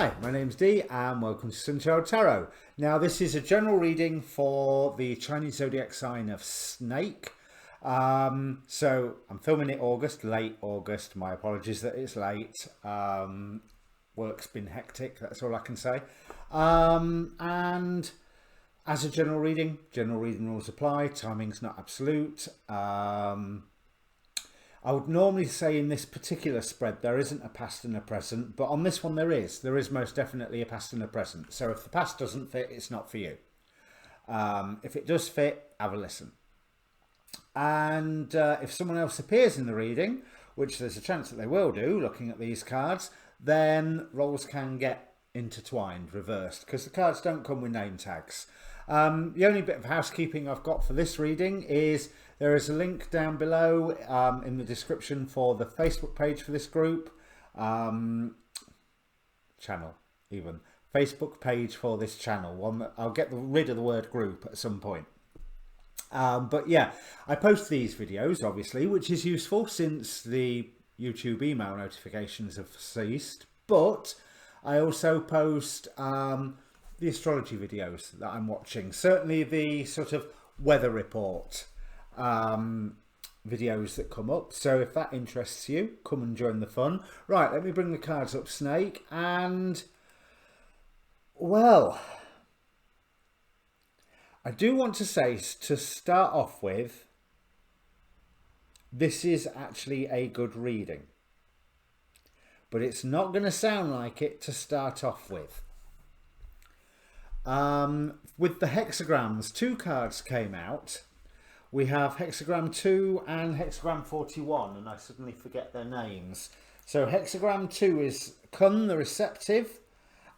Hi, my name's Dee and welcome to Sunchild Tarot. Now this is a general reading for the Chinese zodiac sign of Snake. So I'm filming it late August. My apologies that it's late. Work's been hectic, that's all I can say. And as a general reading rules apply. Timing's not absolute. I would normally say in this particular spread there isn't a past and a present, but on this one there is. There is most definitely a past and a present. So if the past doesn't fit, it's not for you. If it does fit, have a listen. And if someone else appears in the reading, which there's a chance that they will do, looking at these cards, then roles can get intertwined, reversed, because the cards don't come with name tags. The only bit of housekeeping I've got for this reading is there is a link down below in the description for the Facebook page for this group, channel even, Facebook page for this channel. One that I'll get rid of the word group at some point. But yeah, I post these videos obviously, which is useful since the YouTube email notifications have ceased, but I also post the astrology videos that I'm watching, certainly the sort of weather report videos that come up. So if that interests you, come and join the fun. Right, let me bring the cards up, Snake, and well, I do want to say, to start off with, this is actually a good reading, but it's not going to sound like it to start off with. With the hexagrams, two cards came out. We have hexagram 2 and hexagram 41, and I suddenly forget their names. So hexagram 2 is Kun, the receptive,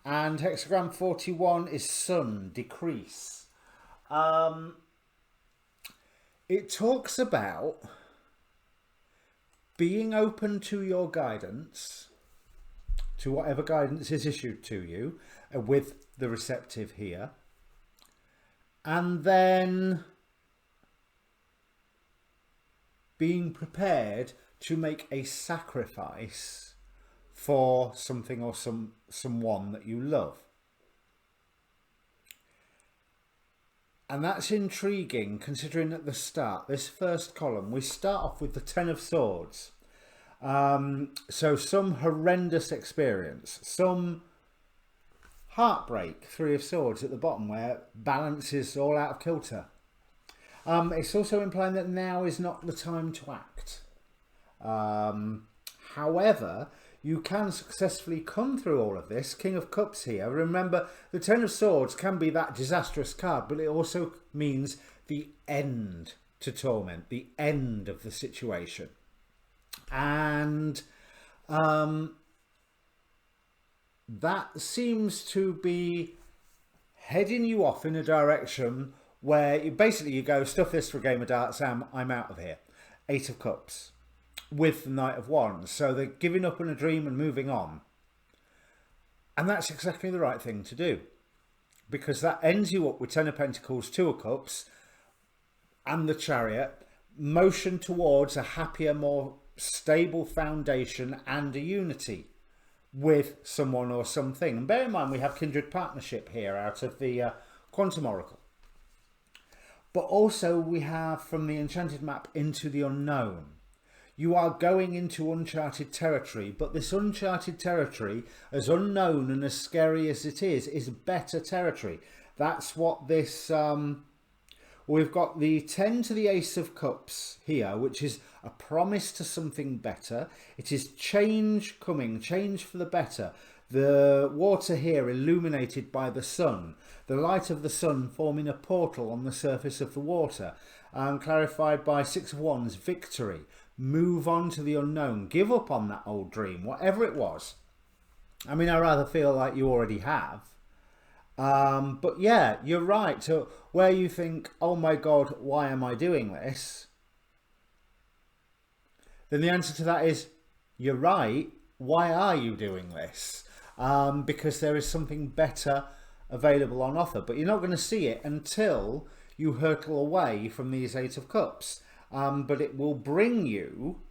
and hexagram 41 is Sun, decrease. It talks about being open to your guidance, to whatever guidance is issued to you, with the receptive here, and then being prepared to make a sacrifice for something or someone that you love. And that's intriguing, considering at the start, this first column, we start off with the Ten of Swords. So some horrendous experience, some heartbreak, Three of Swords at the bottom, where balance is all out of kilter. It's also implying that now is not the time to act. However, you can successfully come through all of this. King of Cups here. Remember, the Ten of Swords can be that disastrous card, but it also means the end to torment, the end of the situation. And that seems to be heading you off in a direction where you go, stuff this for a game of darts, I'm out of here. Eight of Cups with the Knight of Wands. So they're giving up on a dream and moving on. And that's exactly the right thing to do, because that ends you up with Ten of Pentacles, Two of Cups, and the Chariot, motion towards a happier, more stable foundation and a unity with someone or something. And bear in mind, we have kindred partnership here out of the Quantum Oracle. But also we have from the Enchanted Map Into the Unknown. You are going into uncharted territory, but this uncharted territory, as unknown and as scary as it is better territory. That's what this... we've got the 10 to the Ace of Cups here, which is a promise to something better. It is change coming, change for the better. The water here illuminated by the sun, the light of the sun forming a portal on the surface of the water, clarified by Six of Wands, victory, move on to the unknown, give up on that old dream, whatever it was. I mean, I rather feel like you already have. But yeah, you're right. So where you think, oh my God, why am I doing this? Then the answer to that is, you're right. Why are you doing this? Because there is something better available on offer, but you're not going to see it until you hurtle away from these Eight of Cups. But it will bring you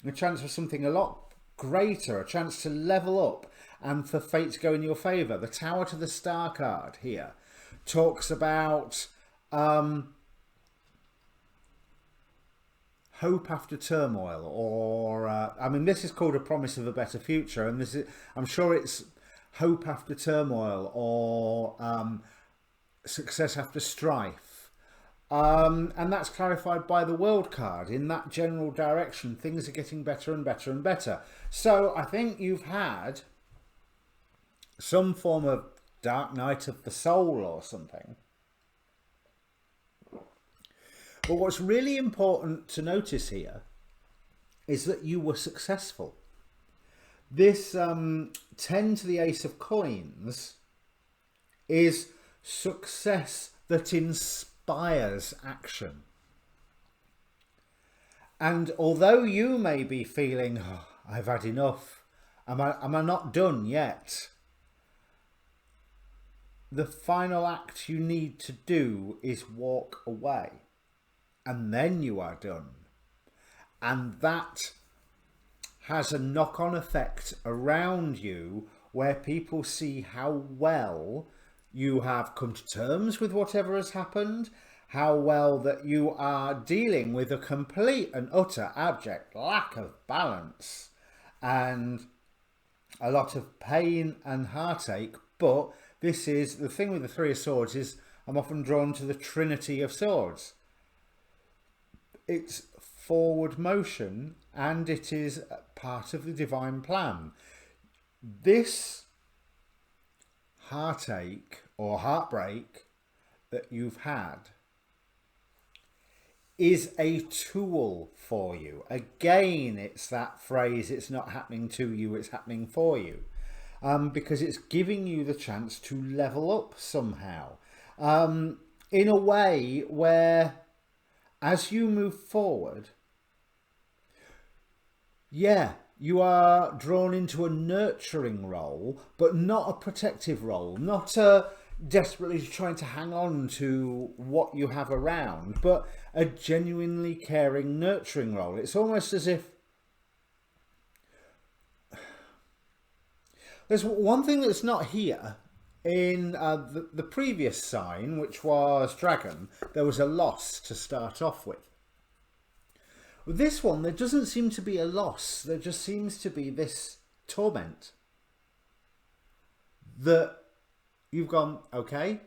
a chance for something a lot greater, a chance to level up and for fate to go in your favour. The Tower to the Star card here talks about hope after turmoil, or I mean, this is called a promise of a better future, and this is, I'm sure it's hope after turmoil, or success after strife. And that's clarified by the World card. In that general direction, things are getting better and better and better. So I think you've had some form of dark night of the soul or something. But what's really important to notice here is that you were successful. This 10 to the Ace of Coins is success that inspires action. And although you may be feeling, oh, I've had enough, am I not done yet? The final act you need to do is walk away, and then you are done. And that has a knock-on effect around you, where people see how well you have come to terms with whatever has happened, how well that you are dealing with a complete and utter abject lack of balance and a lot of pain and heartache. But this is the thing with the Three of Swords, is I'm often drawn to the Trinity of Swords. It's forward motion, and it is part of the divine plan. This heartache or heartbreak that you've had is a tool for you. Again, it's that phrase, it's not happening to you, it's happening for you. Because it's giving you the chance to level up somehow. In a way where, as you move forward, yeah, you are drawn into a nurturing role, but not a protective role, not desperately trying to hang on to what you have around, but a genuinely caring, nurturing role. It's almost as if there's one thing that's not here. In the previous sign, which was Dragon, there was a loss to start off with. With this one, there doesn't seem to be a loss. There just seems to be this torment that you've gone, okay,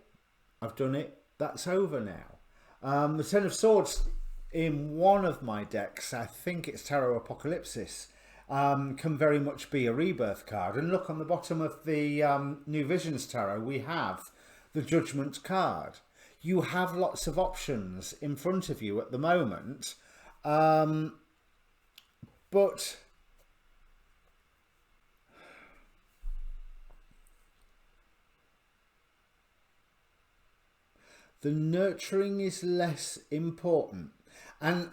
I've done it, that's over now. The Ten of Swords in one of my decks, I think it's Tarot Apocalypsis, can very much be a rebirth card. And look, on the bottom of the New Visions Tarot, we have the Judgment card. You have lots of options in front of you at the moment. But the nurturing is less important. And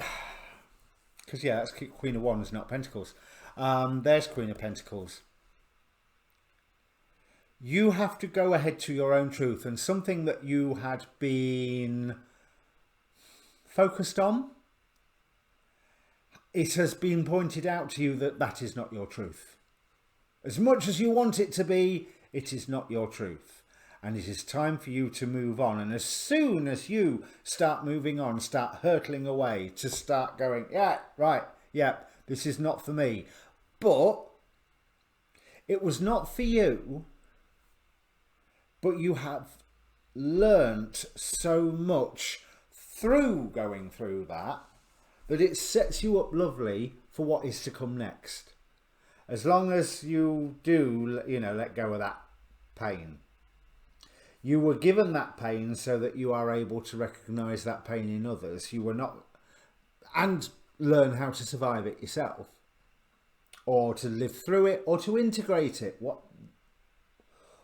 because, yeah, that's Queen of Wands, not Pentacles. There's Queen of Pentacles. You have to go ahead to your own truth, and something that you had been focused on, it has been pointed out to you that that is not your truth. As much as you want it to be, it is not your truth. And it is time for you to move on. And as soon as you start moving on, start hurtling away, to start going, yeah, right, yeah, this is not for me. But it was not for you, but you have learnt so much through going through that it sets you up lovely for what is to come next. As long as you do, you know, let go of that pain. You were given that pain so that you are able to recognise that pain in others. You were not, and learn how to survive it yourself, or to live through it, or to integrate it,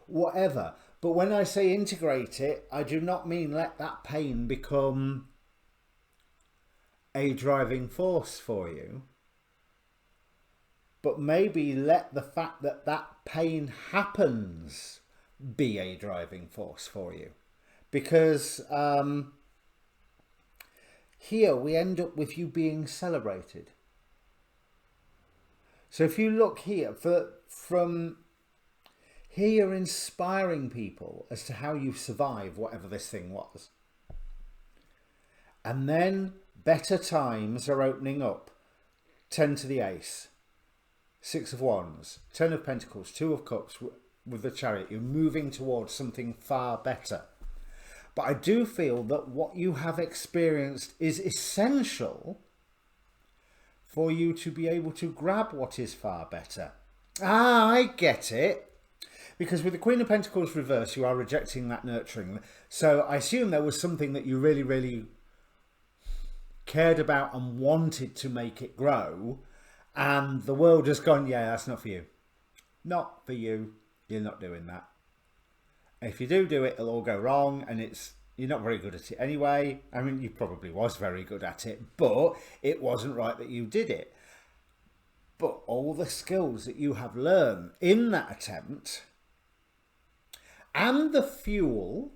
whatever. But when I say integrate it, I do not mean let that pain become a driving force for you, but maybe let the fact that that pain happens be a driving force for you. Because here we end up with you being celebrated. So if you look here, from Here you're inspiring people as to how you survive whatever this thing was. And then better times are opening up. 10 to the ace, 6 of wands, 10 of pentacles, 2 of cups with the chariot. You're moving towards something far better. But I do feel that what you have experienced is essential for you to be able to grab what is far better. Ah, I get it. Because with the Queen of Pentacles reverse, you are rejecting that nurturing. So I assume there was something that you really, really cared about and wanted to make it grow. And the world has gone, yeah, that's not for you. Not for you. You're not doing that. If you do it, it'll all go wrong, and you're not very good at it anyway. I mean, you probably was very good at it, but it wasn't right that you did it. But all the skills that you have learned in that attempt, and the fuel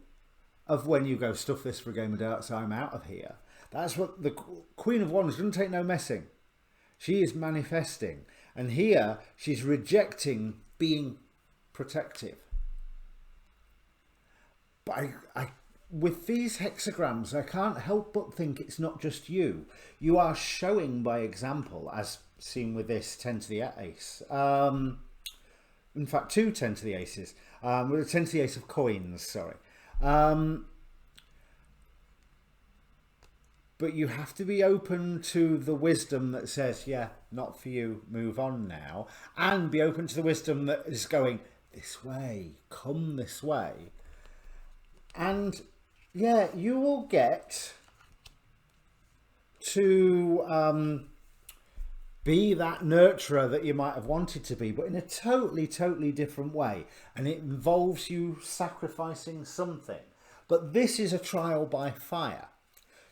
of when you go, stuff this for a game of darts, I'm out of here. That's what the Queen of Wands doesn't take no messing. She is manifesting. And here she's rejecting being protective. But with these hexagrams, I can't help but think it's not just you. You are showing by example, as seen with this 10 to the ace. In fact, 2 10 to the aces. With a 10 to the ace of coins, sorry. But you have to be open to the wisdom that says, yeah, not for you, move on now. And be open to the wisdom that is going, this way, come this way. And yeah, you will get to be that nurturer that you might have wanted to be, but in a totally, totally different way. And it involves you sacrificing something. But this is a trial by fire.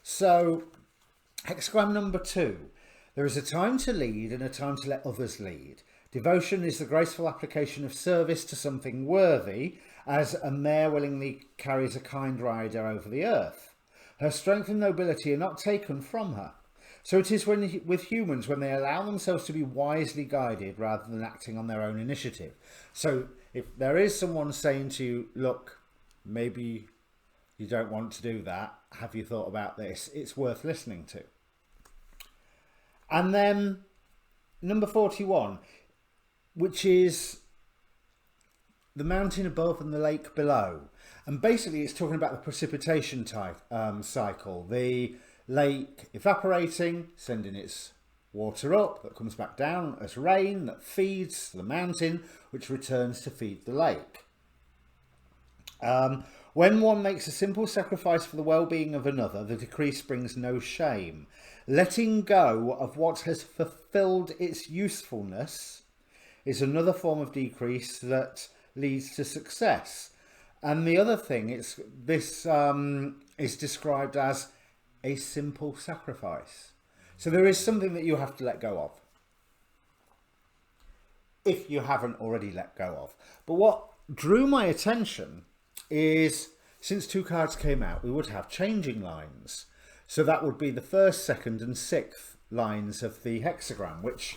So, hexagram number 2. There is a time to lead and a time to let others lead. Devotion is the graceful application of service to something worthy, as a mare willingly carries a kind rider over the earth. Her strength and nobility are not taken from her. So it is with humans when they allow themselves to be wisely guided rather than acting on their own initiative. So if there is someone saying to you, look, maybe you don't want to do that, have you thought about this? It's worth listening to. And then number 41, which is the mountain above and the lake below. And basically it's talking about the precipitation type cycle. The lake evaporating, sending its water up, that comes back down as rain, that feeds the mountain, which returns to feed the lake. When one makes a simple sacrifice for the well-being of another, the decrease brings no shame. Letting go of what has fulfilled its usefulness is another form of decrease that leads to success. And the other thing, this is described as a simple sacrifice. So there is something that you have to let go of, if you haven't already let go of. But what drew my attention is, since 2 cards came out, we would have changing lines. So that would be the 1st, 2nd and 6th lines of the hexagram, which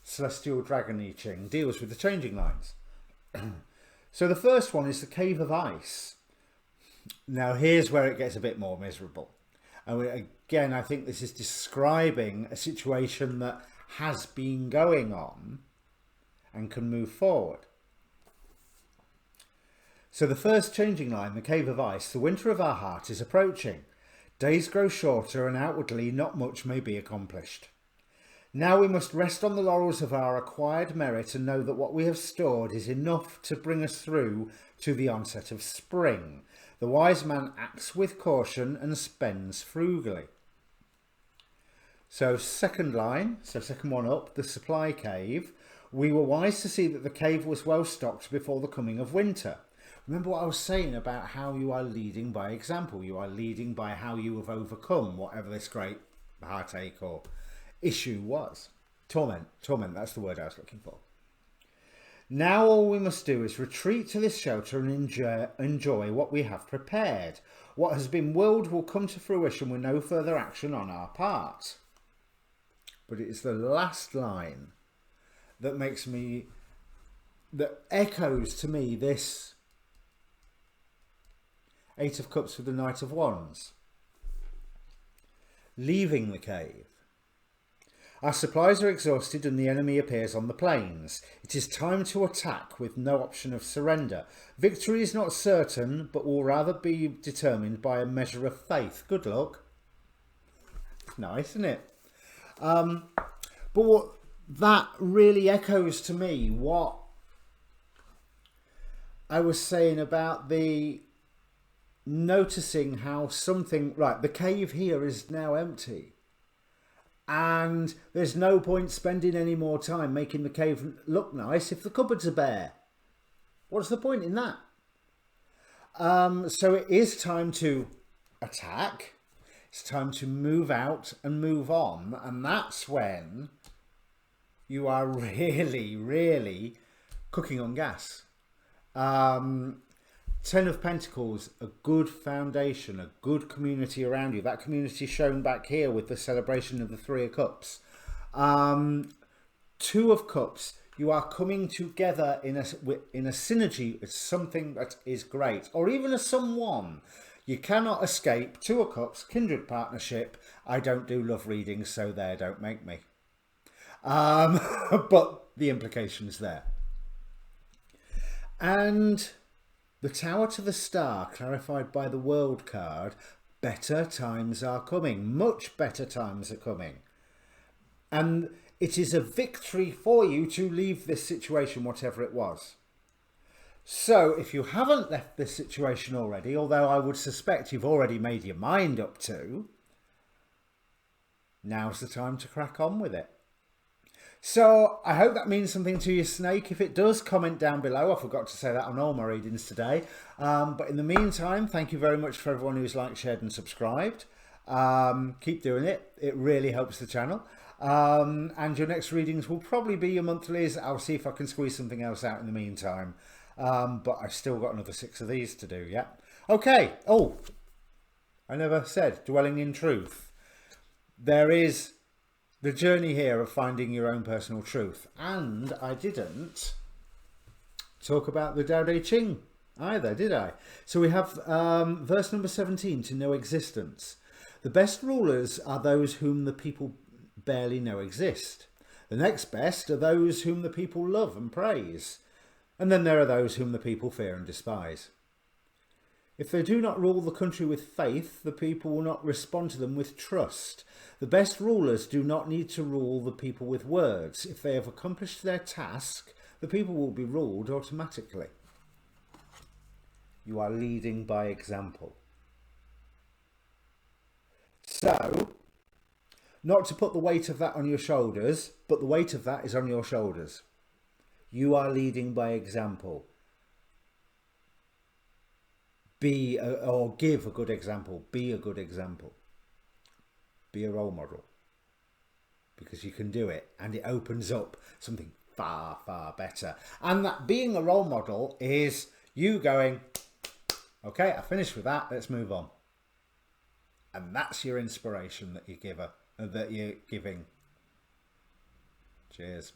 Celestial Dragon I Ching deals with the changing lines. So the first one is the Cave of Ice. Now here's where it gets a bit more miserable. And again, I think this is describing a situation that has been going on and can move forward. So the first changing line, the Cave of Ice, the winter of our heart is approaching. Days grow shorter and outwardly not much may be accomplished. Now we must rest on the laurels of our acquired merit and know that what we have stored is enough to bring us through to the onset of spring. The wise man acts with caution and spends frugally. So second line, so second one up, the supply cave. We were wise to see that the cave was well stocked before the coming of winter. Remember what I was saying about how you are leading by example. You are leading by how you have overcome whatever this great heartache or issue was. Torment, that's the word I was looking for. Now all we must do is retreat to this shelter and enjoy what we have prepared. What has been willed will come to fruition with no further action on our part. But it is the last line that makes me that echoes to me this Eight of Cups with the Knight of Wands. Leaving the cave. Our supplies are exhausted and the enemy appears on the plains. It is time to attack with no option of surrender. Victory is not certain, but will rather be determined by a measure of faith. Good luck. Nice, isn't it? But what that really echoes to me what I was saying about the noticing how something, right, the cave here is now empty. And there's no point spending any more time making the cave look nice if the cupboards are bare. What's the point in that? So it is time to attack. It's time to move out and move on. And that's when you are really, really cooking on gas. Ten of Pentacles, a good foundation, a good community around you. That community shown back here with the celebration of the Three of Cups. Two of Cups, you are coming together in a synergy. It's something that is great. Or even a someone. You cannot escape. Two of Cups, kindred partnership. I don't do love readings, so there, don't make me. But the implication's there. And the Tower to the Star, clarified by the World card, better times are coming. Much better times are coming. And it is a victory for you to leave this situation, whatever it was. So if you haven't left this situation already, although I would suspect you've already made your mind up to, now's the time to crack on with it. So I hope that means something to you, Snake. If it does, comment down below. I forgot to say that on all my readings today. But in the meantime, thank you very much for everyone who's liked, shared and subscribed. Keep doing it. It really helps the channel. And your next readings will probably be your monthlies. I'll see if I can squeeze something else out in the meantime. But I've still got another 6 of these to do, yeah? Okay. Oh, I never said dwelling in truth. There is the journey here of finding your own personal truth. And I didn't talk about the Tao Te Ching either, did I? So we have verse number 17, to know existence. The best rulers are those whom the people barely know exist. The next best are those whom the people love and praise. And then there are those whom the people fear and despise. If they do not rule the country with faith, the people will not respond to them with trust. The best rulers do not need to rule the people with words. If they have accomplished their task, the people will be ruled automatically. You are leading by example. So, not to put the weight of that on your shoulders, but the weight of that is on your shoulders. You are leading by example. Be or give a good example. Be a good example. Be a role model. Because you can do it, and it opens up something far, far better. And that being a role model is you going, okay, I finished with that, let's move on. And that's your inspiration that you're giving. Cheers.